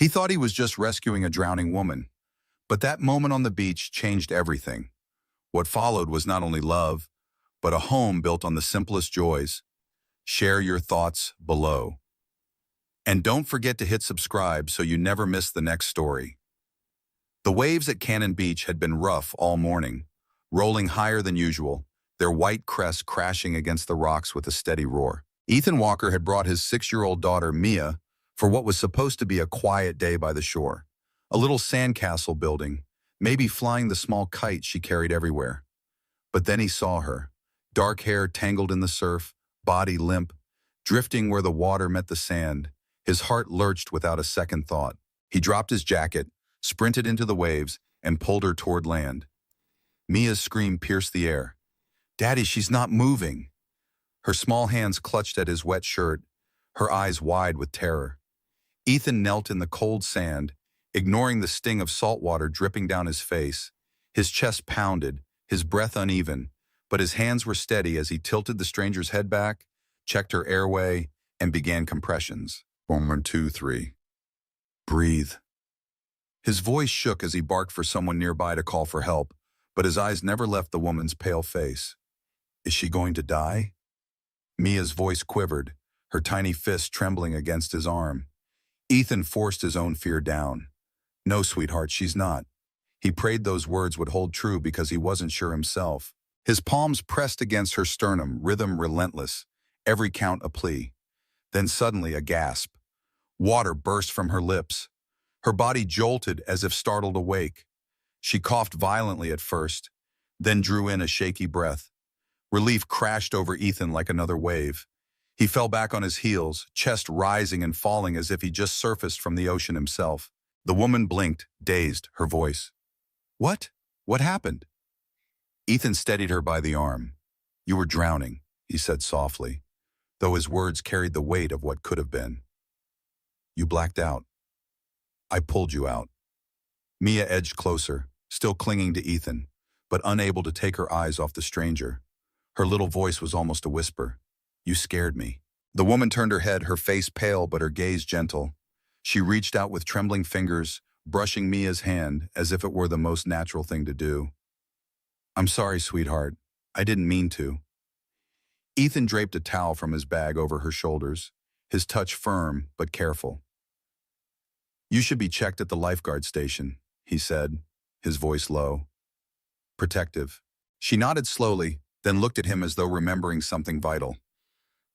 He thought he was just rescuing a drowning woman, but that moment on the beach changed everything. What followed was not only love, but a home built on the simplest joys. Share your thoughts below. And don't forget to hit subscribe so you never miss the next story. The waves at Cannon Beach had been rough all morning, rolling higher than usual, their white crests crashing against the rocks with a steady roar. Ethan Walker had brought his 6-year-old daughter, Mia, for what was supposed to be a quiet day by the shore. A little sandcastle building, maybe flying the small kite she carried everywhere. But then he saw her, dark hair tangled in the surf, body limp, drifting where the water met the sand. His heart lurched without a second thought. He dropped his jacket, sprinted into the waves, and pulled her toward land. Mia's scream pierced the air. "Daddy, she's not moving." Her small hands clutched at his wet shirt, her eyes wide with terror. Ethan knelt in the cold sand, ignoring the sting of salt water dripping down his face. His chest pounded, his breath uneven, but his hands were steady as he tilted the stranger's head back, checked her airway, and began compressions. 1, 2, 3. Breathe. His voice shook as he barked for someone nearby to call for help, but his eyes never left the woman's pale face. Is she going to die? Mia's voice quivered, her tiny fist trembling against his arm. Ethan forced his own fear down. No, sweetheart, she's not. He prayed those words would hold true because he wasn't sure himself. His palms pressed against her sternum, rhythm relentless, every count a plea. Then suddenly a gasp. Water burst from her lips. Her body jolted as if startled awake. She coughed violently at first, then drew in a shaky breath. Relief crashed over Ethan like another wave. He fell back on his heels, chest rising and falling as if he just surfaced from the ocean himself. The woman blinked, dazed, her voice. What? What happened? Ethan steadied her by the arm. You were drowning, he said softly, though his words carried the weight of what could have been. You blacked out. I pulled you out. Mia edged closer, still clinging to Ethan, but unable to take her eyes off the stranger. Her little voice was almost a whisper. You scared me. The woman turned her head, her face pale but her gaze gentle. She reached out with trembling fingers, brushing Mia's hand as if it were the most natural thing to do. I'm sorry, sweetheart. I didn't mean to. Ethan draped a towel from his bag over her shoulders, his touch firm but careful. You should be checked at the lifeguard station, he said, his voice low. Protective. She nodded slowly, then looked at him as though remembering something vital.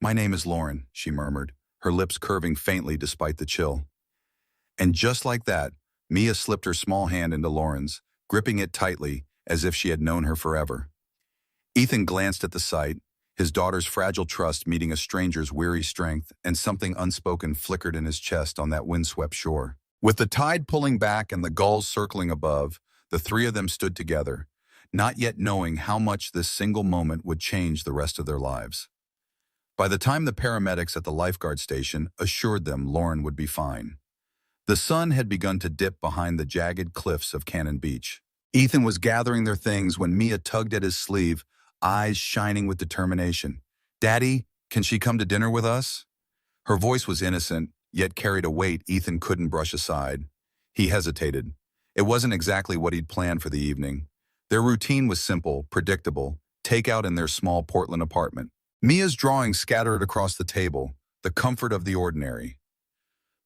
My name is Lauren, she murmured, her lips curving faintly despite the chill. And just like that, Mia slipped her small hand into Lauren's, gripping it tightly as if she had known her forever. Ethan glanced at the sight, his daughter's fragile trust meeting a stranger's weary strength, and something unspoken flickered in his chest on that windswept shore. With the tide pulling back and the gulls circling above, the three of them stood together, not yet knowing how much this single moment would change the rest of their lives. By the time the paramedics at the lifeguard station assured them Lauren would be fine, the sun had begun to dip behind the jagged cliffs of Cannon Beach. Ethan was gathering their things when Mia tugged at his sleeve, eyes shining with determination. Daddy, can she come to dinner with us? Her voice was innocent, yet carried a weight Ethan couldn't brush aside. He hesitated. It wasn't exactly what he'd planned for the evening. Their routine was simple, predictable, takeout in their small Portland apartment. Mia's drawings scattered across the table, the comfort of the ordinary.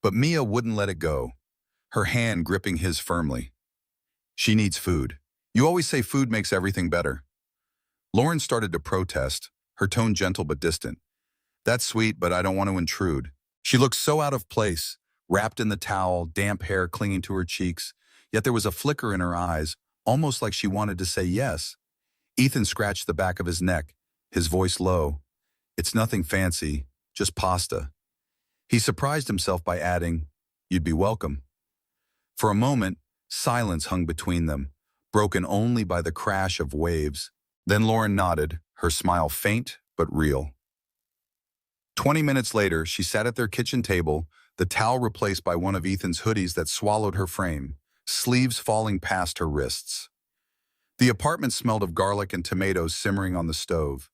But Mia wouldn't let it go, her hand gripping his firmly. She needs food. You always say food makes everything better. Lauren started to protest, her tone gentle but distant. That's sweet, but I don't want to intrude. She looked so out of place, wrapped in the towel, damp hair clinging to her cheeks, yet there was a flicker in her eyes, almost like she wanted to say yes. Ethan scratched the back of his neck, his voice low. It's nothing fancy, just pasta. He surprised himself by adding, You'd be welcome. For a moment, silence hung between them, broken only by the crash of waves. Then Lauren nodded, her smile faint but real. 20 minutes later, she sat at their kitchen table, the towel replaced by one of Ethan's hoodies that swallowed her frame, sleeves falling past her wrists. The apartment smelled of garlic and tomatoes simmering on the stove.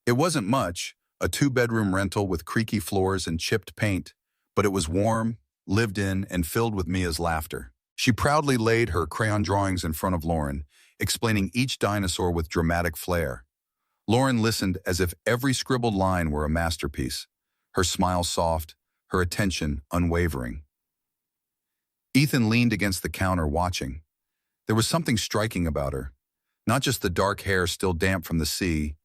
It wasn't much, a 2-bedroom rental with creaky floors and chipped paint, but it was warm, lived in, and filled with Mia's laughter. She proudly laid her crayon drawings in front of Lauren, explaining each dinosaur with dramatic flair. Lauren listened as if every scribbled line were a masterpiece, her smile soft, her attention unwavering. Ethan leaned against the counter watching. There was something striking about her, not just the dark hair still damp from the sea,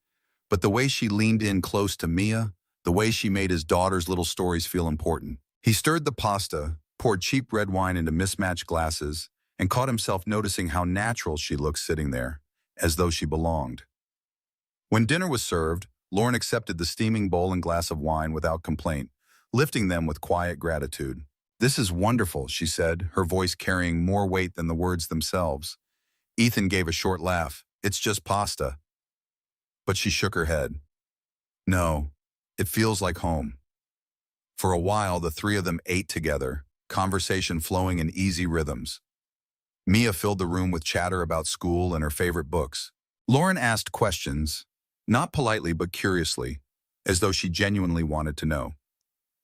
but the way she leaned in close to Mia, the way she made his daughter's little stories feel important. He stirred the pasta, poured cheap red wine into mismatched glasses, and caught himself noticing how natural she looked sitting there, as though she belonged. When dinner was served, Lauren accepted the steaming bowl and glass of wine without complaint, lifting them with quiet gratitude. "This is wonderful," she said, her voice carrying more weight than the words themselves. Ethan gave a short laugh. "It's just pasta." But she shook her head. "No, it feels like home." For a while, the three of them ate together, conversation flowing in easy rhythms. Mia filled the room with chatter about school and her favorite books. Lauren asked questions, not politely but curiously, as though she genuinely wanted to know.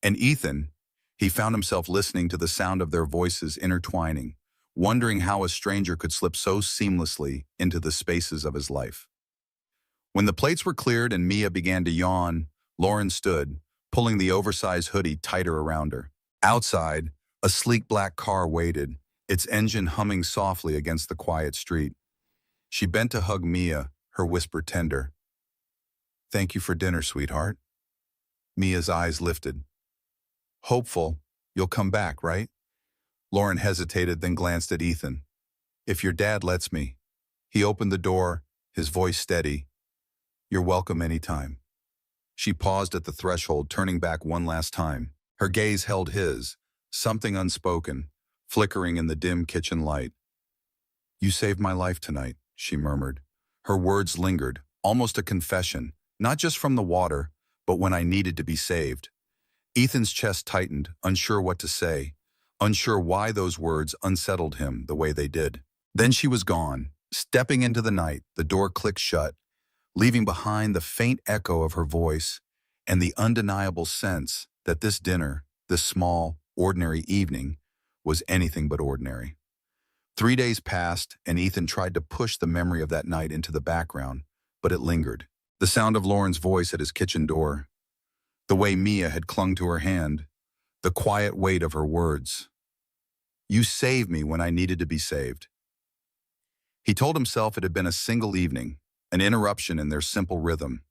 And Ethan, he found himself listening to the sound of their voices intertwining, wondering how a stranger could slip so seamlessly into the spaces of his life. When the plates were cleared and Mia began to yawn, Lauren stood, pulling the oversized hoodie tighter around her. Outside, a sleek black car waited, its engine humming softly against the quiet street. She bent to hug Mia, her whisper tender. "Thank you for dinner, sweetheart." Mia's eyes lifted. "Hopeful, you'll come back, right?" Lauren hesitated, then glanced at Ethan. "If your dad lets me." He opened the door, his voice steady. "You're welcome anytime." She paused at the threshold, turning back one last time. Her gaze held his, something unspoken, flickering in the dim kitchen light. "You saved my life tonight," she murmured. Her words lingered, almost a confession, not just from the water, but when I needed to be saved. Ethan's chest tightened, unsure what to say, unsure why those words unsettled him the way they did. Then she was gone, stepping into the night, the door clicked shut, leaving behind the faint echo of her voice and the undeniable sense that this dinner, this small, ordinary evening, was anything but ordinary. 3 days passed, and Ethan tried to push the memory of that night into the background, but it lingered. The sound of Lauren's voice at his kitchen door, the way Mia had clung to her hand, the quiet weight of her words. "You saved me when I needed to be saved." He told himself it had been a single evening, an interruption in their simple rhythm.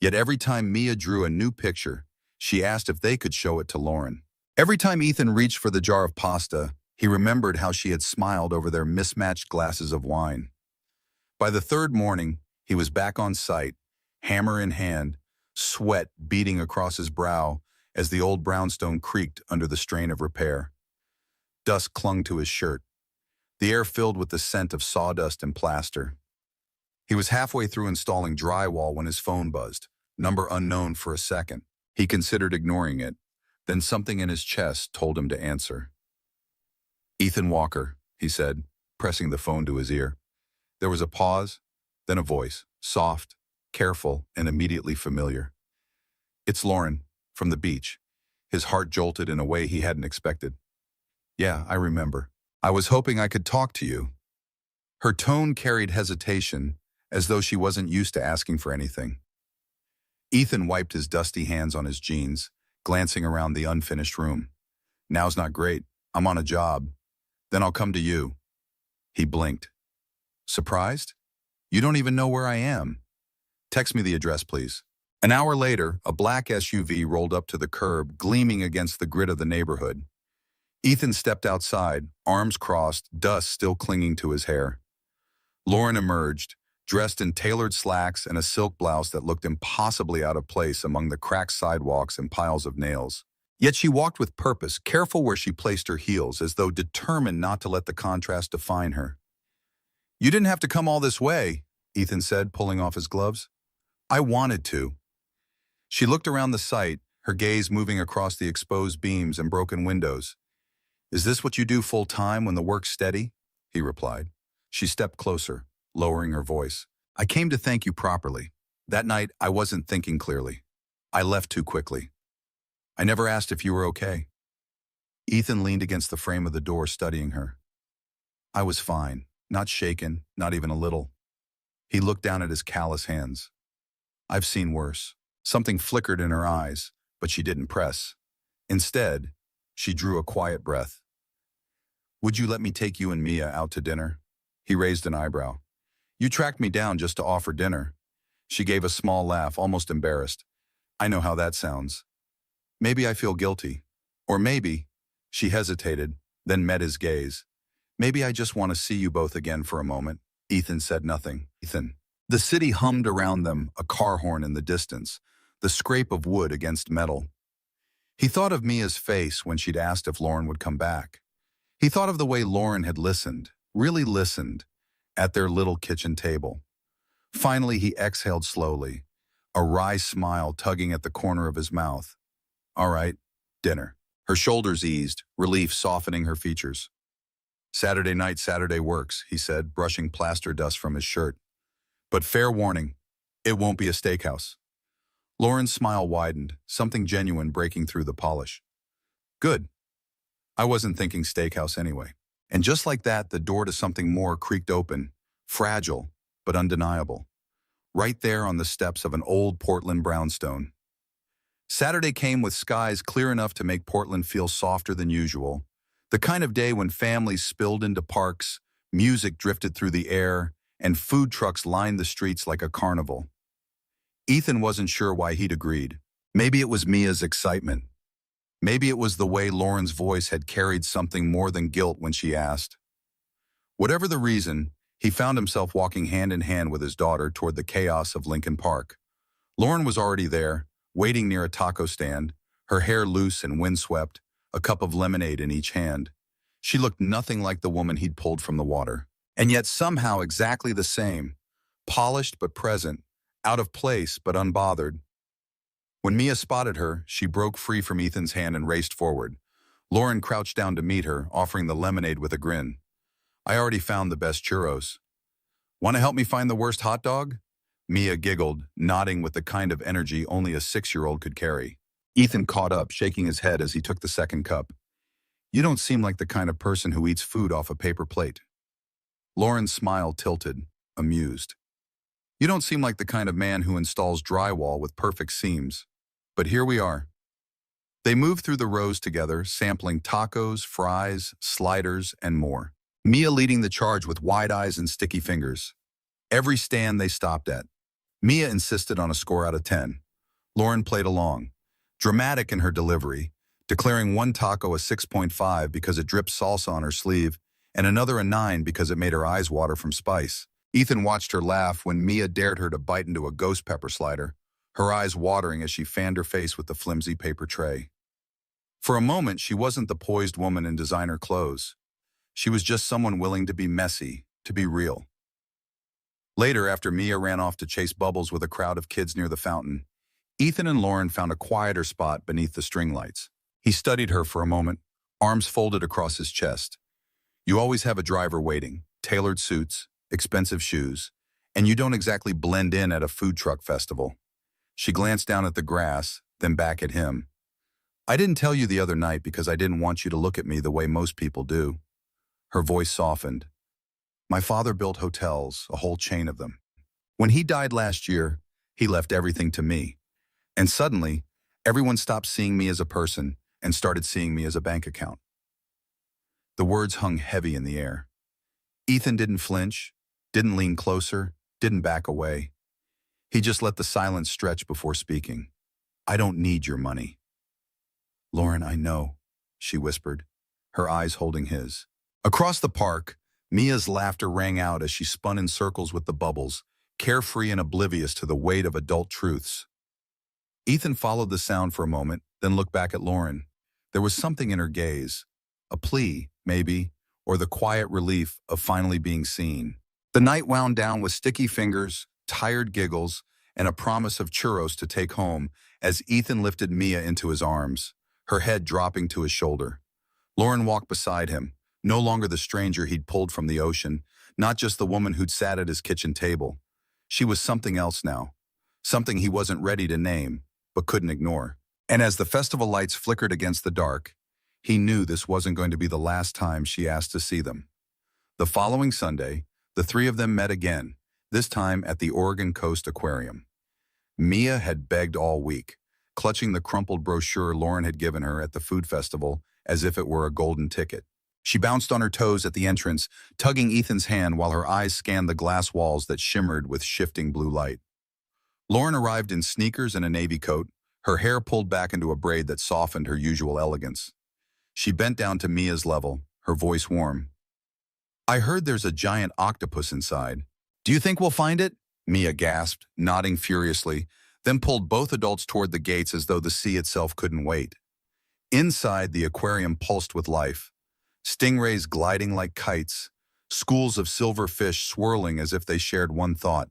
Yet every time Mia drew a new picture, she asked if they could show it to Lauren. Every time Ethan reached for the jar of pasta, he remembered how she had smiled over their mismatched glasses of wine. By the third morning, he was back on site, hammer in hand, sweat beading across his brow as the old brownstone creaked under the strain of repair. Dust clung to his shirt, the air filled with the scent of sawdust and plaster. He was halfway through installing drywall when his phone buzzed, number unknown for a second. He considered ignoring it, then something in his chest told him to answer. "Ethan Walker," he said, pressing the phone to his ear. There was a pause, then a voice, soft, careful, and immediately familiar. "It's Lauren, from the beach." His heart jolted in a way he hadn't expected. "Yeah, I remember. I was hoping I could talk to you." Her tone carried hesitation, as though she wasn't used to asking for anything. Ethan wiped his dusty hands on his jeans, glancing around the unfinished room. "Now's not great. I'm on a job. Then I'll come to you." He blinked. "Surprised? You don't even know where I am. Text me the address, please." An hour later, a black SUV rolled up to the curb, gleaming against the grid of the neighborhood. Ethan stepped outside, arms crossed, dust still clinging to his hair. Lauren emerged, dressed in tailored slacks and a silk blouse that looked impossibly out of place among the cracked sidewalks and piles of nails. Yet she walked with purpose, careful where she placed her heels, as though determined not to let the contrast define her. "You didn't have to come all this way," Ethan said, pulling off his gloves. "I wanted to." She looked around the site, her gaze moving across the exposed beams and broken windows. "Is this what you do full-time when the work's steady?" he replied. She stepped closer, lowering her voice. "I came to thank you properly. That night, I wasn't thinking clearly. I left too quickly. I never asked if you were okay." Ethan leaned against the frame of the door, studying her. I was fine, not shaken, not even a little. He looked down at his callous hands. I've seen worse. Something flickered in her eyes, but she didn't press. Instead, she drew a quiet breath. Would you let me take you and Mia out to dinner? He raised an eyebrow. You tracked me down just to offer dinner. She gave a small laugh, almost embarrassed. I know how that sounds. Maybe I feel guilty. Or maybe, she hesitated, then met his gaze. Maybe I just want to see you both again for a moment. Ethan said nothing. Ethan. The city hummed around them, a car horn in the distance, the scrape of wood against metal. He thought of Mia's face when she'd asked if Lauren would come back. He thought of the way Lauren had listened, really listened, at their little kitchen table. Finally, he exhaled slowly, a wry smile tugging at the corner of his mouth. All right, dinner. Her shoulders eased, relief softening her features. Saturday night, Saturday works, he said, brushing plaster dust from his shirt. But fair warning, it won't be a steakhouse. Lauren's smile widened, something genuine breaking through the polish. Good. I wasn't thinking steakhouse anyway. And just like that, the door to something more creaked open, fragile, but undeniable. Right there on the steps of an old Portland brownstone. Saturday came with skies clear enough to make Portland feel softer than usual. The kind of day when families spilled into parks, music drifted through the air, and food trucks lined the streets like a carnival. Ethan wasn't sure why he'd agreed. Maybe it was Mia's excitement. Maybe it was the way Lauren's voice had carried something more than guilt when she asked. Whatever the reason, he found himself walking hand in hand with his daughter toward the chaos of Lincoln Park. Lauren was already there, waiting near a taco stand, her hair loose and windswept, a cup of lemonade in each hand. She looked nothing like the woman he'd pulled from the water, and yet somehow exactly the same, polished but present, out of place but unbothered. When Mia spotted her, she broke free from Ethan's hand and raced forward. Lauren crouched down to meet her, offering the lemonade with a grin. I already found the best churros. Want to help me find the worst hot dog? Mia giggled, nodding with the kind of energy only a 6-year-old could carry. Ethan caught up, shaking his head as he took the second cup. You don't seem like the kind of person who eats food off a paper plate. Lauren's smile tilted, amused. You don't seem like the kind of man who installs drywall with perfect seams. But here we are. They moved through the rows together, sampling tacos, fries, sliders, and more. Mia leading the charge with wide eyes and sticky fingers. Every stand they stopped at. Mia insisted on a score out of 10. Lauren played along, dramatic in her delivery, declaring one taco a 6.5 because it dripped salsa on her sleeve, and another a 9 because it made her eyes water from spice. Ethan watched her laugh when Mia dared her to bite into a ghost pepper slider, her eyes watering as she fanned her face with the flimsy paper tray. For a moment, she wasn't the poised woman in designer clothes. She was just someone willing to be messy, to be real. Later, after Mia ran off to chase bubbles with a crowd of kids near the fountain, Ethan and Lauren found a quieter spot beneath the string lights. He studied her for a moment, arms folded across his chest. You always have a driver waiting, tailored suits, expensive shoes, and you don't exactly blend in at a food truck festival. She glanced down at the grass, then back at him. I didn't tell you the other night because I didn't want you to look at me the way most people do. Her voice softened. My father built hotels, a whole chain of them. When he died last year, he left everything to me. And suddenly, everyone stopped seeing me as a person and started seeing me as a bank account. The words hung heavy in the air. Ethan didn't flinch, didn't lean closer, didn't back away. He just let the silence stretch before speaking. I don't need your money. Lauren, I know, she whispered, her eyes holding his. Across the park, Mia's laughter rang out as she spun in circles with the bubbles, carefree and oblivious to the weight of adult truths. Ethan followed the sound for a moment, then looked back at Lauren. There was something in her gaze, a plea, maybe, or the quiet relief of finally being seen. The night wound down with sticky fingers, tired giggles, and a promise of churros to take home as Ethan lifted Mia into his arms, her head dropping to his shoulder. Lauren walked beside him, no longer the stranger he'd pulled from the ocean, not just the woman who'd sat at his kitchen table. She was something else now, something he wasn't ready to name, but couldn't ignore. And as the festival lights flickered against the dark, He knew this wasn't going to be the last time she asked to see them. The following Sunday, the three of them met again, this time at the Oregon Coast Aquarium. Mia had begged all week, clutching the crumpled brochure Lauren had given her at the food festival as if it were a golden ticket. She bounced on her toes at the entrance, tugging Ethan's hand while her eyes scanned the glass walls that shimmered with shifting blue light. Lauren arrived in sneakers and a navy coat, her hair pulled back into a braid that softened her usual elegance. She bent down to Mia's level, her voice warm. "I heard there's a giant octopus inside. Do you think we'll find it?" Mia gasped, nodding furiously, then pulled both adults toward the gates as though the sea itself couldn't wait. Inside, the aquarium pulsed with life. Stingrays gliding like kites, schools of silver fish swirling as if they shared one thought.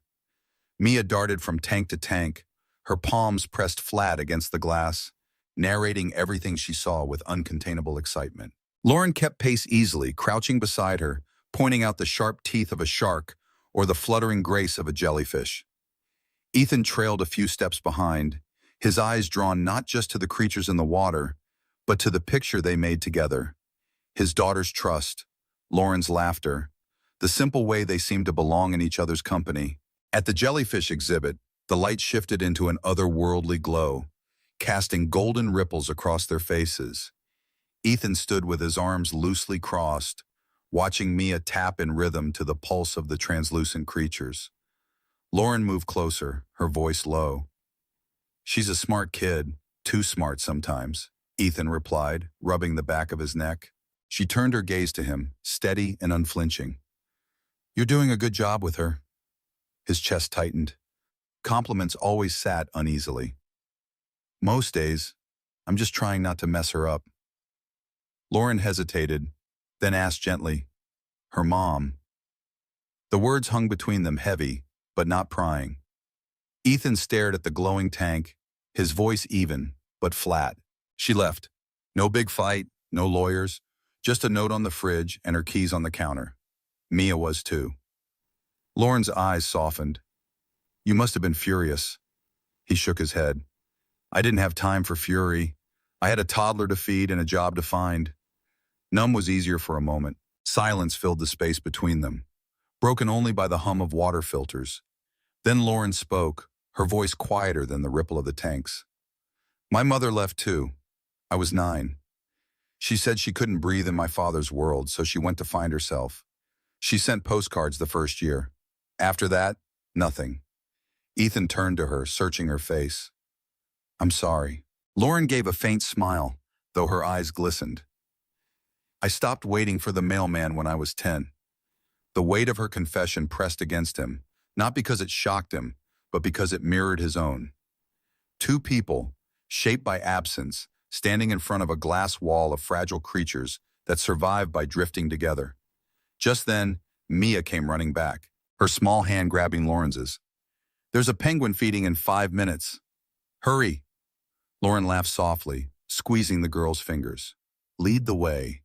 Mia darted from tank to tank, her palms pressed flat against the glass, narrating everything she saw with uncontainable excitement. Lauren kept pace easily, crouching beside her, pointing out the sharp teeth of a shark or the fluttering grace of a jellyfish. Ethan trailed a few steps behind, his eyes drawn not just to the creatures in the water, but to the picture they made together. His daughter's trust, Lauren's laughter, the simple way they seemed to belong in each other's company. At the jellyfish exhibit, the light shifted into an otherworldly glow, casting golden ripples across their faces. Ethan stood with his arms loosely crossed, watching Mia tap in rhythm to the pulse of the translucent creatures. Lauren moved closer, her voice low. "She's a smart kid, too smart sometimes," Ethan replied, rubbing the back of his neck. She turned her gaze to him, steady and unflinching. "You're doing a good job with her." His chest tightened. Compliments always sat uneasily. "Most days, I'm just trying not to mess her up." Lauren hesitated, then asked gently, "Her mom?" The words hung between them heavy, but not prying. Ethan stared at the glowing tank, his voice even, but flat. "She left. No big fight, no lawyers, just a note on the fridge and her keys on the counter. Mia was too." Lauren's eyes softened. "You must have been furious." He shook his head. "I didn't have time for fury. I had a toddler to feed and a job to find." Numb was easier for a moment. Silence filled the space between them, broken only by the hum of water filters. Then Lauren spoke, her voice quieter than the ripple of the tanks. "My mother left too. I was 9. She said she couldn't breathe in my father's world, so she went to find herself. She sent postcards the first year. After that, nothing." Ethan turned to her, searching her face. "I'm sorry." Lauren gave a faint smile, though her eyes glistened. "I stopped waiting for the mailman when I was 10. The weight of her confession pressed against him, not because it shocked him, but because it mirrored his own. Two people, shaped by absence, standing in front of a glass wall of fragile creatures that survived by drifting together. Just then, Mia came running back, her small hand grabbing Lawrence's. "There's a penguin feeding in 5 minutes. Hurry." Lauren laughed softly, squeezing the girl's fingers. "Lead the way."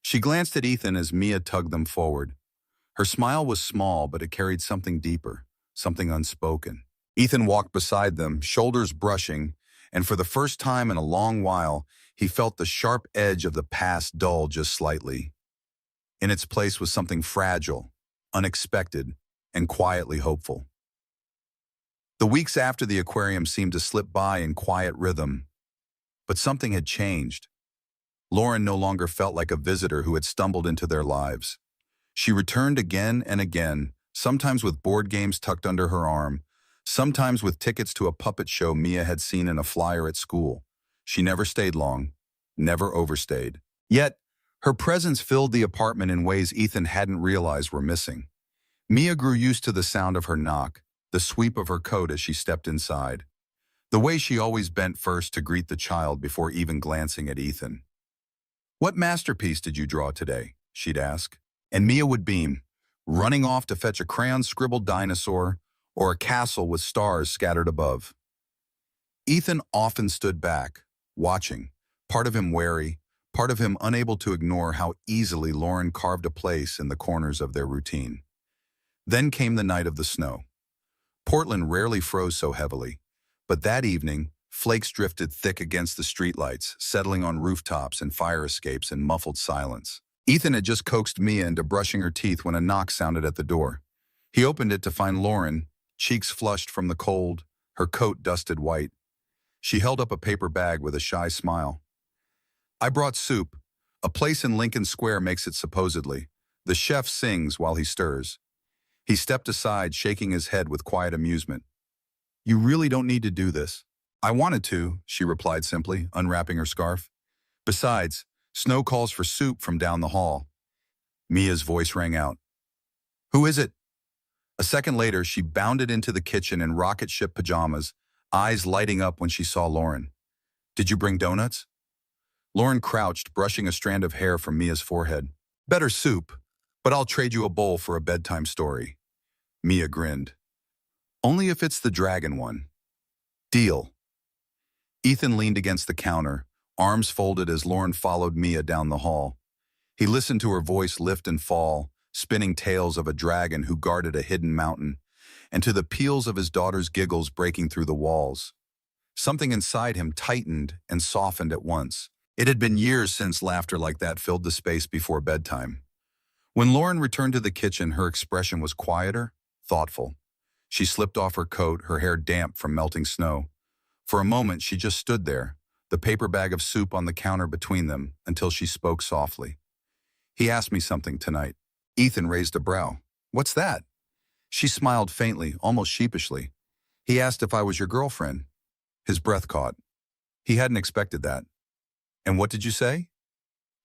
She glanced at Ethan as Mia tugged them forward. Her smile was small, but it carried something deeper, something unspoken. Ethan walked beside them, shoulders brushing, and for the first time in a long while, he felt the sharp edge of the past dull just slightly. In its place was something fragile, unexpected, and quietly hopeful. The weeks after the aquarium seemed to slip by in quiet rhythm, but something had changed. Lauren no longer felt like a visitor who had stumbled into their lives. She returned again and again, sometimes with board games tucked under her arm, sometimes with tickets to a puppet show Mia had seen in a flyer at school. She never stayed long, never overstayed. Yet, her presence filled the apartment in ways Ethan hadn't realized were missing. Mia grew used to the sound of her knock, the sweep of her coat as she stepped inside, the way she always bent first to greet the child before even glancing at Ethan. "What masterpiece did you draw today?" she'd ask. And Mia would beam, running off to fetch a crayon-scribbled dinosaur or a castle with stars scattered above. Ethan often stood back, watching, part of him wary, part of him unable to ignore how easily Lauren carved a place in the corners of their routine. Then came the night of the snow. Portland rarely froze so heavily, but that evening, Flakes drifted thick against the streetlights, settling on rooftops and fire escapes in muffled silence. Ethan had just coaxed Mia into brushing her teeth when a knock sounded at the door. He opened it to find Lauren, cheeks flushed from the cold, her coat dusted white. She held up a paper bag with a shy smile. "I brought soup. A place in Lincoln Square makes it supposedly. The chef sings while he stirs." He stepped aside, shaking his head with quiet amusement. "You really don't need to do this." "I wanted to," she replied simply, unwrapping her scarf. "Besides, Snow calls for soup from down the hall." Mia's voice rang out. "Who is it?" A second later, she bounded into the kitchen in rocket ship pajamas, eyes lighting up when she saw Lauren. "Did you bring donuts?" Lauren crouched, brushing a strand of hair from Mia's forehead. "Better soup, but I'll trade you a bowl for a bedtime story." Mia grinned. "Only if it's the dragon one." "Deal." Ethan leaned against the counter, arms folded as Lauren followed Mia down the hall. He listened to her voice lift and fall, spinning tales of a dragon who guarded a hidden mountain, and to the peals of his daughter's giggles breaking through the walls. Something inside him tightened and softened at once. It had been years since laughter like that filled the space before bedtime. When Lauren returned to the kitchen, her expression was quieter, thoughtful. She slipped off her coat, her hair damp from melting snow. For a moment, she just stood there, the paper bag of soup on the counter between them, until she spoke softly. "He asked me something tonight." Ethan raised a brow. "What's that?" She smiled faintly, almost sheepishly. "He asked if I was your girlfriend." His breath caught. He hadn't expected that. "And what did you say?"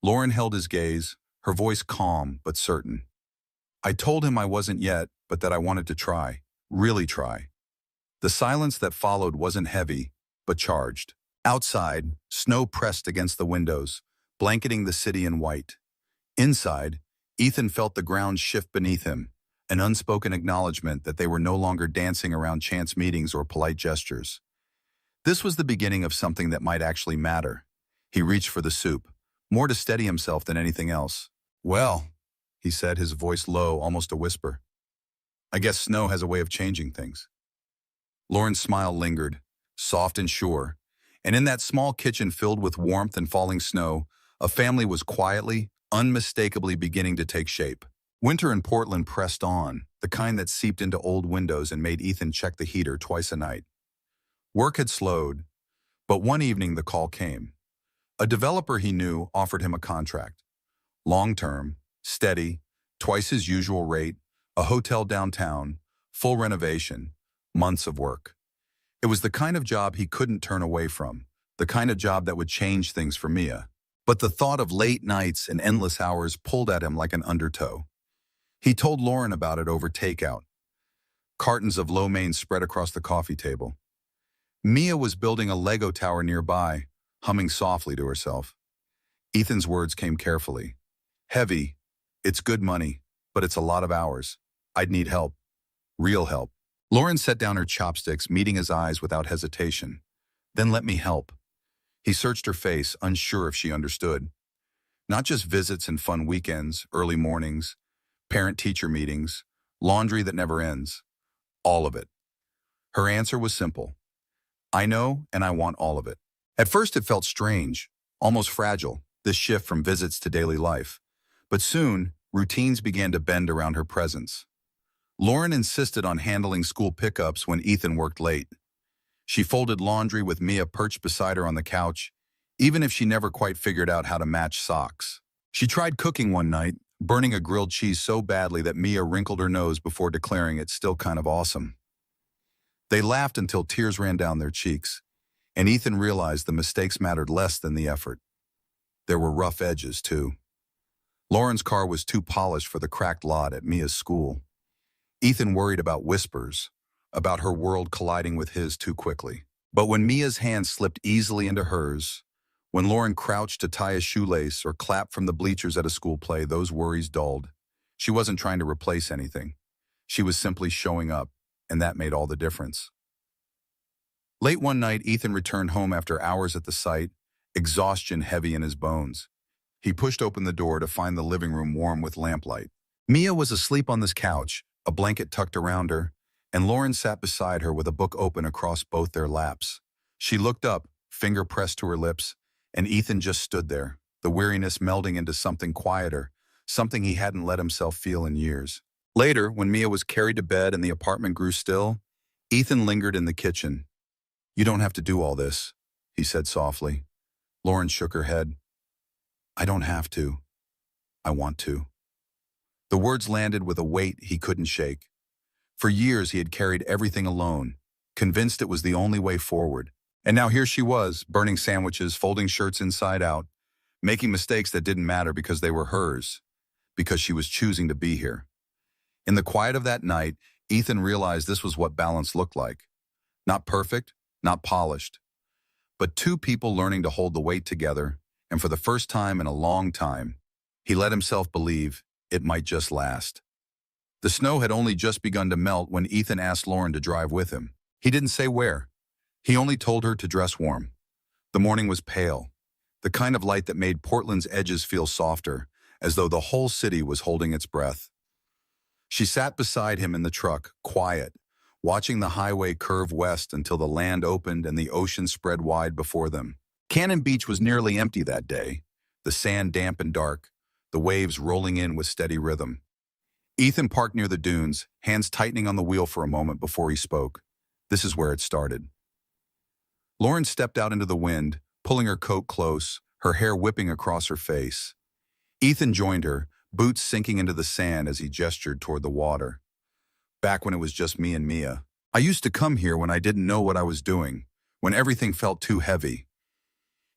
Lauren held his gaze, her voice calm but certain. "I told him I wasn't yet, but that I wanted to try, really try." The silence that followed wasn't heavy, but charged. Outside, snow pressed against the windows, blanketing the city in white. Inside, Ethan felt the ground shift beneath him, an unspoken acknowledgement that they were no longer dancing around chance meetings or polite gestures. This was the beginning of something that might actually matter. He reached for the soup, more to steady himself than anything else. "Well," he said, his voice low, almost a whisper. "I guess snow has a way of changing things." Lauren's smile lingered, soft and sure, and in that small kitchen filled with warmth and falling snow, a family was quietly, unmistakably beginning to take shape. Winter in Portland pressed on, the kind that seeped into old windows and made Ethan check the heater twice a night. Work had slowed, but one evening the call came. A developer he knew offered him a contract. Long-term, steady, twice his usual rate, a hotel downtown, full renovation, months of work. It was the kind of job he couldn't turn away from, the kind of job that would change things for Mia. But the thought of late nights and endless hours pulled at him like an undertow. He told Lauren about it over takeout. Cartons of lo mein spread across the coffee table. Mia was building a Lego tower nearby, humming softly to herself. Ethan's words came carefully. "Heavy. It's good money, but it's a lot of hours. I'd need help. Real help." Lauren set down her chopsticks, meeting his eyes without hesitation. "Then let me help." He searched her face, unsure if she understood. Not just visits and fun weekends, early mornings, parent-teacher meetings, laundry that never ends. All of it. Her answer was simple. "I know, and I want all of it." At first it felt strange, almost fragile, this shift from visits to daily life. But soon, routines began to bend around her presence. Lauren insisted on handling school pickups when Ethan worked late. She folded laundry with Mia perched beside her on the couch, even if she never quite figured out how to match socks. She tried cooking one night, burning a grilled cheese so badly that Mia wrinkled her nose before declaring it's still kind of awesome. They laughed until tears ran down their cheeks, and Ethan realized the mistakes mattered less than the effort. There were rough edges, too. Lauren's car was too polished for the cracked lot at Mia's school. Ethan worried about whispers, about her world colliding with his too quickly. But when Mia's hand slipped easily into hers, when Lauren crouched to tie a shoelace or clapped from the bleachers at a school play, those worries dulled. She wasn't trying to replace anything. She was simply showing up, and that made all the difference. Late one night, Ethan returned home after hours at the site, exhaustion heavy in his bones. He pushed open the door to find the living room warm with lamplight. Mia was asleep on this couch, a blanket tucked around her, and Lauren sat beside her with a book open across both their laps. She looked up, finger pressed to her lips, and Ethan just stood there, the weariness melding into something quieter, something he hadn't let himself feel in years. Later, when Mia was carried to bed and the apartment grew still, Ethan lingered in the kitchen. "You don't have to do all this," he said softly. Lauren shook her head. "I don't have to. I want to." The words landed with a weight he couldn't shake. For years he had carried everything alone, convinced it was the only way forward. And now here she was, burning sandwiches, folding shirts inside out, making mistakes that didn't matter because they were hers, because she was choosing to be here. In the quiet of that night, Ethan realized this was what balance looked like. Not perfect, not polished, but two people learning to hold the weight together, and for the first time in a long time, he let himself believe it might just last. The snow had only just begun to melt when Ethan asked Lauren to drive with him. He didn't say where. He only told her to dress warm. The morning was pale, the kind of light that made Portland's edges feel softer, as though the whole city was holding its breath. She sat beside him in the truck, quiet, watching the highway curve west until the land opened and the ocean spread wide before them. Cannon Beach was nearly empty that day, the sand damp and dark, the waves rolling in with steady rhythm. Ethan parked near the dunes, hands tightening on the wheel for a moment before he spoke. This is where it started. Lauren stepped out into the wind, pulling her coat close, her hair whipping across her face. Ethan joined her, boots sinking into the sand as he gestured toward the water. "Back when it was just me and Mia. I used to come here when I didn't know what I was doing, when everything felt too heavy."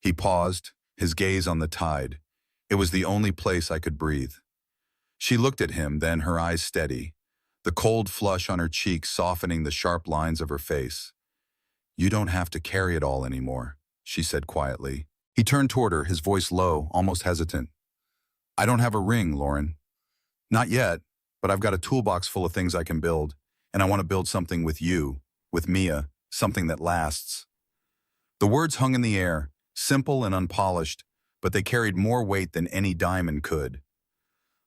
He paused, his gaze on the tide. It was the only place I could breathe. She looked at him, then her eyes steady, the cold flush on her cheek softening the sharp lines of her face. "You don't have to carry it all anymore," she said quietly. He turned toward her, his voice low, almost hesitant. "I don't have a ring, Lauren. Not yet, but I've got a toolbox full of things I can build, and I want to build something with you, with Mia, something that lasts." The words hung in the air, simple and unpolished, but they carried more weight than any diamond could.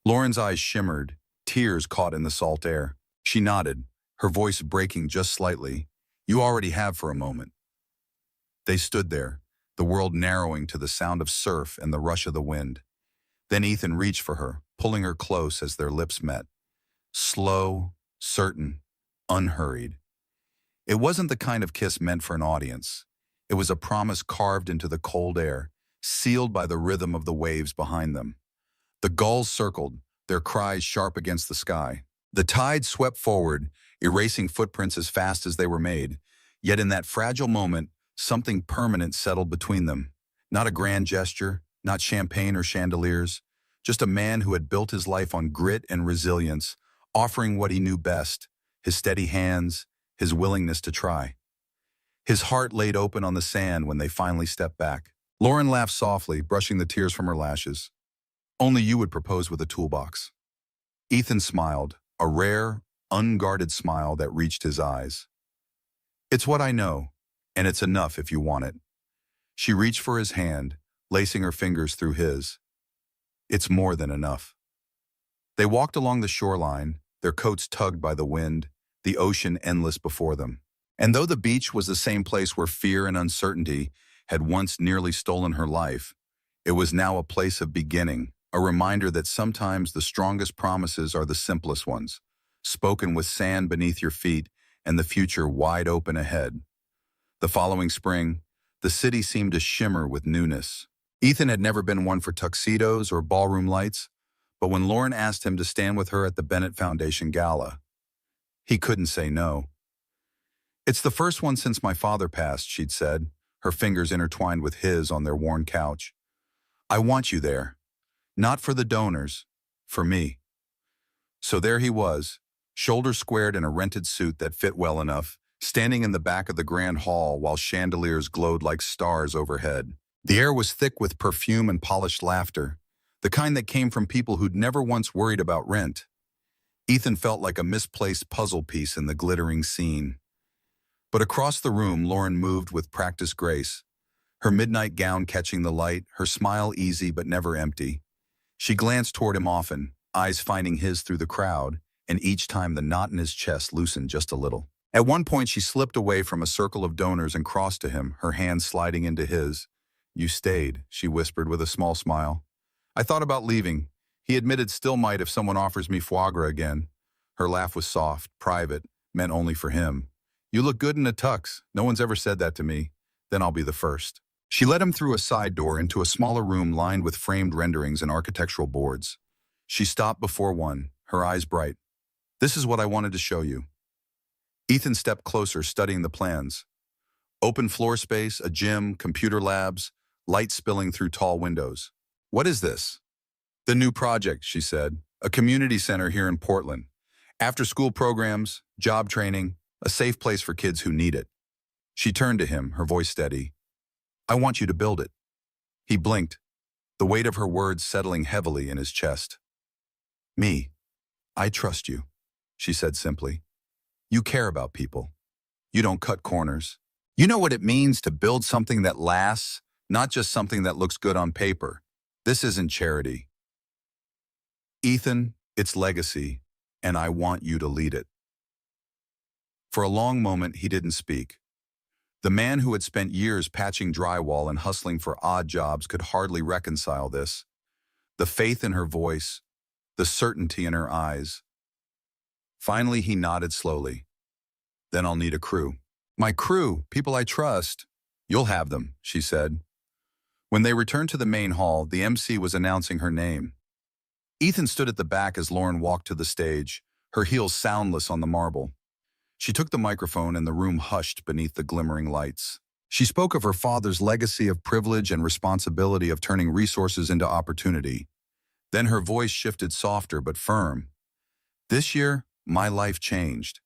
Lauren's eyes shimmered, tears caught in the salt air. She nodded, her voice breaking just slightly. "You already have for a moment." They stood there, the world narrowing to the sound of surf and the rush of the wind. Then Ethan reached for her, pulling her close as their lips met. Slow, certain, unhurried. It wasn't the kind of kiss meant for an audience. It was a promise carved into the cold air, sealed by the rhythm of the waves behind them. The gulls circled, their cries sharp against the sky. The tide swept forward, erasing footprints as fast as they were made. Yet in that fragile moment, something permanent settled between them. Not a grand gesture, not champagne or chandeliers, just a man who had built his life on grit and resilience, offering what he knew best, his steady hands, his willingness to try. His heart laid open on the sand when they finally stepped back. Lauren laughed softly, brushing the tears from her lashes. "Only you would propose with a toolbox." Ethan smiled, a rare, unguarded smile that reached his eyes. "It's what I know, and it's enough if you want it." She reached for his hand, lacing her fingers through his. "It's more than enough." They walked along the shoreline, their coats tugged by the wind, the ocean endless before them. And though the beach was the same place where fear and uncertainty had once nearly stolen her life, it was now a place of beginning, a reminder that sometimes the strongest promises are the simplest ones, spoken with sand beneath your feet and the future wide open ahead. The following spring, the city seemed to shimmer with newness. Ethan had never been one for tuxedos or ballroom lights, but when Lauren asked him to stand with her at the Bennett Foundation Gala, he couldn't say no. "It's the first one since my father passed," she'd said, her fingers intertwined with his on their worn couch. "I want you there. Not for the donors, for me." So there he was, shoulders squared in a rented suit that fit well enough, standing in the back of the grand hall while chandeliers glowed like stars overhead. The air was thick with perfume and polished laughter, the kind that came from people who'd never once worried about rent. Ethan felt like a misplaced puzzle piece in the glittering scene. But across the room, Lauren moved with practiced grace, her midnight gown catching the light, her smile easy but never empty. She glanced toward him often, eyes finding his through the crowd, and each time the knot in his chest loosened just a little. At one point, she slipped away from a circle of donors and crossed to him, her hand sliding into his. "You stayed," she whispered with a small smile. "I thought about leaving." He admitted still might if someone offers me foie gras again. Her laugh was soft, private, meant only for him. "You look good in a tux. No one's ever said that to me. Then I'll be the first." She led him through a side door into a smaller room lined with framed renderings and architectural boards. She stopped before one, her eyes bright. "This is what I wanted to show you." Ethan stepped closer, studying the plans. Open floor space, a gym, computer labs, light spilling through tall windows. "What is this?" "The new project," she said. "A community center here in Portland. After-school programs, job training, a safe place for kids who need it." She turned to him, her voice steady. "I want you to build it." He blinked, the weight of her words settling heavily in his chest. "Me, I trust you," she said simply. "You care about people. You don't cut corners. You know what it means to build something that lasts, not just something that looks good on paper. This isn't charity. Ethan, it's legacy, and I want you to lead it." For a long moment, he didn't speak. The man who had spent years patching drywall and hustling for odd jobs could hardly reconcile this. The faith in her voice, the certainty in her eyes. Finally, he nodded slowly. "Then I'll need a crew." "My crew, people I trust." "You'll have them," she said. When they returned to the main hall, the MC was announcing her name. Ethan stood at the back as Lauren walked to the stage, her heels soundless on the marble. She took the microphone and the room hushed beneath the glimmering lights. She spoke of her father's legacy of privilege and responsibility of turning resources into opportunity. Then her voice shifted softer but firm. "This year, my life changed,"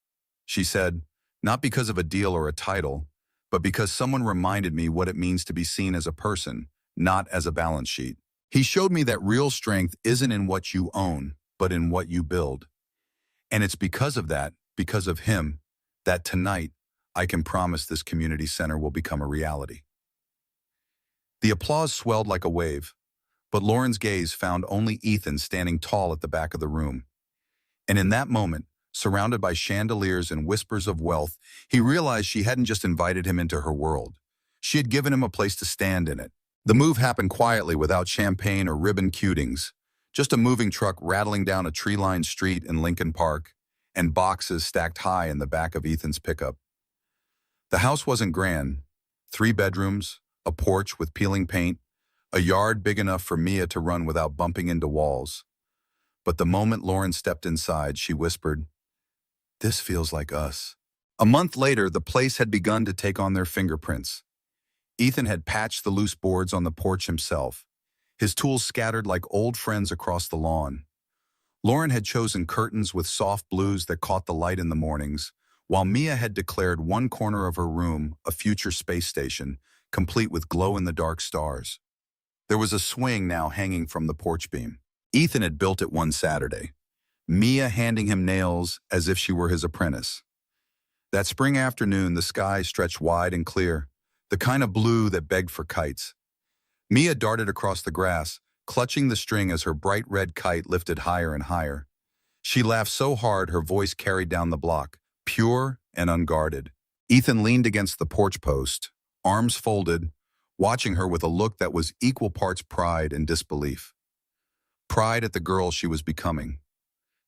she said, "not because of a deal or a title, but because someone reminded me what it means to be seen as a person, not as a balance sheet. He showed me that real strength isn't in what you own, but in what you build. And it's because of that, because of him, that tonight I can promise this community center will become a reality." The applause swelled like a wave, but Lauren's gaze found only Ethan standing tall at the back of the room. And in that moment, surrounded by chandeliers and whispers of wealth, he realized she hadn't just invited him into her world. She had given him a place to stand in it. The move happened quietly without champagne or ribbon cutings, just a moving truck rattling down a tree-lined street in Lincoln Park, and boxes stacked high in the back of Ethan's pickup. The house wasn't grand. 3 bedrooms, a porch with peeling paint, a yard big enough for Mia to run without bumping into walls. But the moment Lauren stepped inside, she whispered, "This feels like us." A month later, the place had begun to take on their fingerprints. Ethan had patched the loose boards on the porch himself, his tools scattered like old friends across the lawn. Lauren had chosen curtains with soft blues that caught the light in the mornings, while Mia had declared one corner of her room a future space station, complete with glow-in-the-dark stars. There was a swing now hanging from the porch beam. Ethan had built it one Saturday, Mia handing him nails as if she were his apprentice. That spring afternoon, the sky stretched wide and clear, the kind of blue that begged for kites. Mia darted across the grass, clutching the string as her bright red kite lifted higher and higher. She laughed so hard her voice carried down the block, pure and unguarded. Ethan leaned against the porch post, arms folded, watching her with a look that was equal parts pride and disbelief. Pride at the girl she was becoming.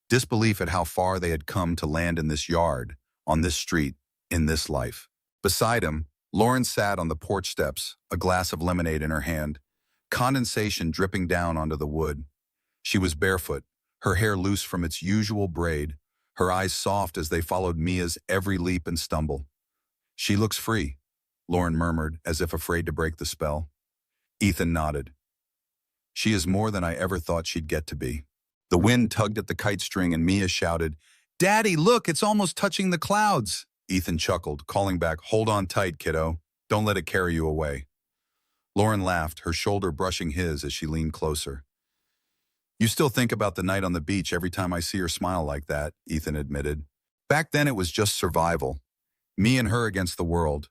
Disbelief at how far they had come to land in this yard, on this street, in this life. Beside him, Lauren sat on the porch steps, a glass of lemonade in her hand, condensation dripping down onto the wood. She was barefoot, her hair loose from its usual braid, her eyes soft as they followed Mia's every leap and stumble. "She looks free," Lauren murmured, as if afraid to break the spell. Ethan nodded. "She is more than I ever thought she'd get to be." The wind tugged at the kite string and Mia shouted, "Daddy, look, it's almost touching the clouds." Ethan chuckled, calling back, "Hold on tight, kiddo. Don't let it carry you away." Lauren laughed, her shoulder brushing his as she leaned closer. "You still think about the night on the beach every time I see her smile like that," Ethan admitted. "Back then it was just survival. Me and her against the world."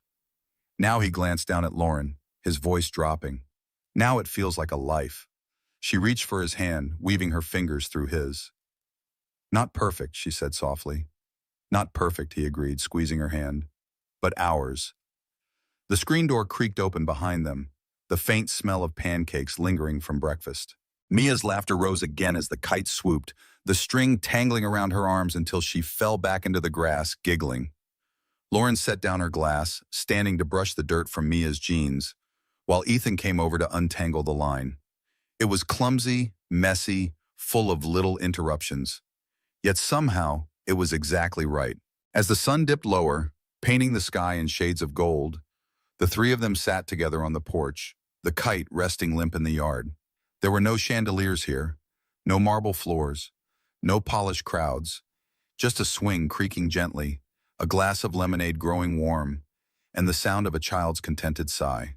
Now he glanced down at Lauren, his voice dropping. "Now it feels like a life." She reached for his hand, weaving her fingers through his. "Not perfect," she said softly. Not perfect, he agreed, squeezing her hand, but ours. The screen door creaked open behind them, the faint smell of pancakes lingering from breakfast. Mia's laughter rose again as the kite swooped, the string tangling around her arms until she fell back into the grass, giggling. Lauren set down her glass, standing to brush the dirt from Mia's jeans, while Ethan came over to untangle the line. It was clumsy, messy, full of little interruptions. Yet somehow, it was exactly right. As the sun dipped lower, painting the sky in shades of gold, the three of them sat together on the porch, the kite resting limp in the yard. There were no chandeliers here, no marble floors, no polished crowds, just a swing creaking gently, a glass of lemonade growing warm, and the sound of a child's contented sigh.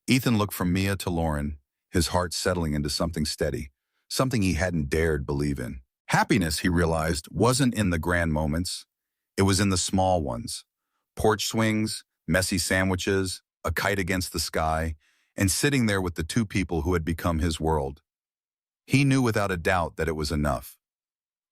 Ethan looked from Mia to Lauren, his heart settling into something steady, something he hadn't dared believe in. Happiness, he realized, wasn't in the grand moments. It was in the small ones. Porch swings, messy sandwiches, a kite against the sky, and sitting there with the two people who had become his world. He knew without a doubt that it was enough.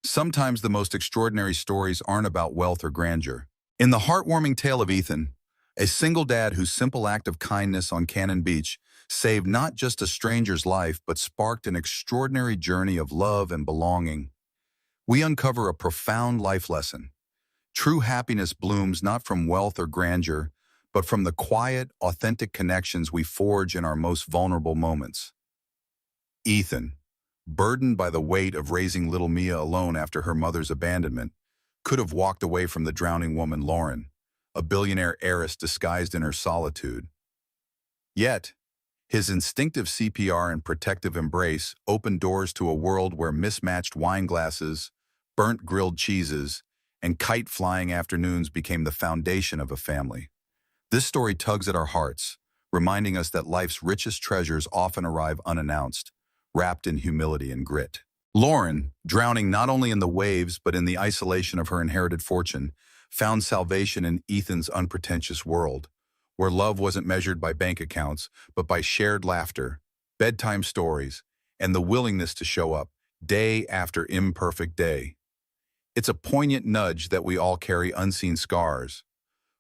Sometimes the most extraordinary stories aren't about wealth or grandeur. In the heartwarming tale of Ethan, a single dad whose simple act of kindness on Cannon Beach saved not just a stranger's life but sparked an extraordinary journey of love and belonging, we uncover a profound life lesson. True happiness blooms not from wealth or grandeur, but from the quiet, authentic connections we forge in our most vulnerable moments. Ethan, burdened by the weight of raising little Mia alone after her mother's abandonment, could have walked away from the drowning woman Lauren, a billionaire heiress disguised in her solitude. Yet, his instinctive CPR and protective embrace opened doors to a world where mismatched wine glasses, burnt grilled cheeses, and kite-flying afternoons became the foundation of a family. This story tugs at our hearts, reminding us that life's richest treasures often arrive unannounced, wrapped in humility and grit. Lauren, drowning not only in the waves but in the isolation of her inherited fortune, found salvation in Ethan's unpretentious world, where love wasn't measured by bank accounts but by shared laughter, bedtime stories, and the willingness to show up day after imperfect day. It's a poignant nudge that we all carry unseen scars,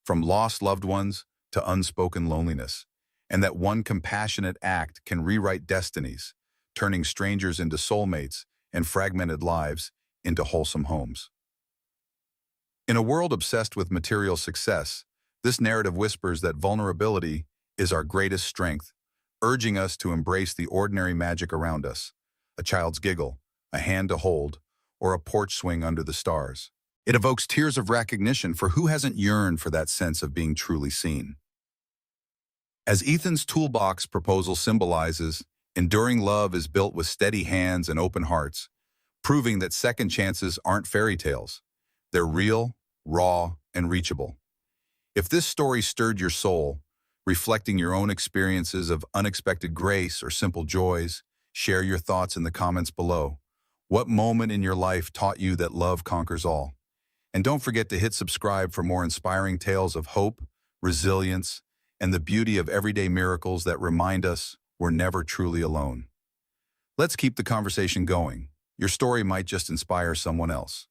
from lost loved ones to unspoken loneliness, and that one compassionate act can rewrite destinies, turning strangers into soulmates and fragmented lives into wholesome homes. In a world obsessed with material success, this narrative whispers that vulnerability is our greatest strength, urging us to embrace the ordinary magic around us, a child's giggle, a hand to hold, or a porch swing under the stars. It evokes tears of recognition for who hasn't yearned for that sense of being truly seen. As Ethan's toolbox proposal symbolizes, enduring love is built with steady hands and open hearts, proving that second chances aren't fairy tales. They're real, raw, and reachable. If this story stirred your soul, reflecting your own experiences of unexpected grace or simple joys, share your thoughts in the comments below. What moment in your life taught you that love conquers all? And don't forget to hit subscribe for more inspiring tales of hope, resilience, and the beauty of everyday miracles that remind us we're never truly alone. Let's keep the conversation going. Your story might just inspire someone else.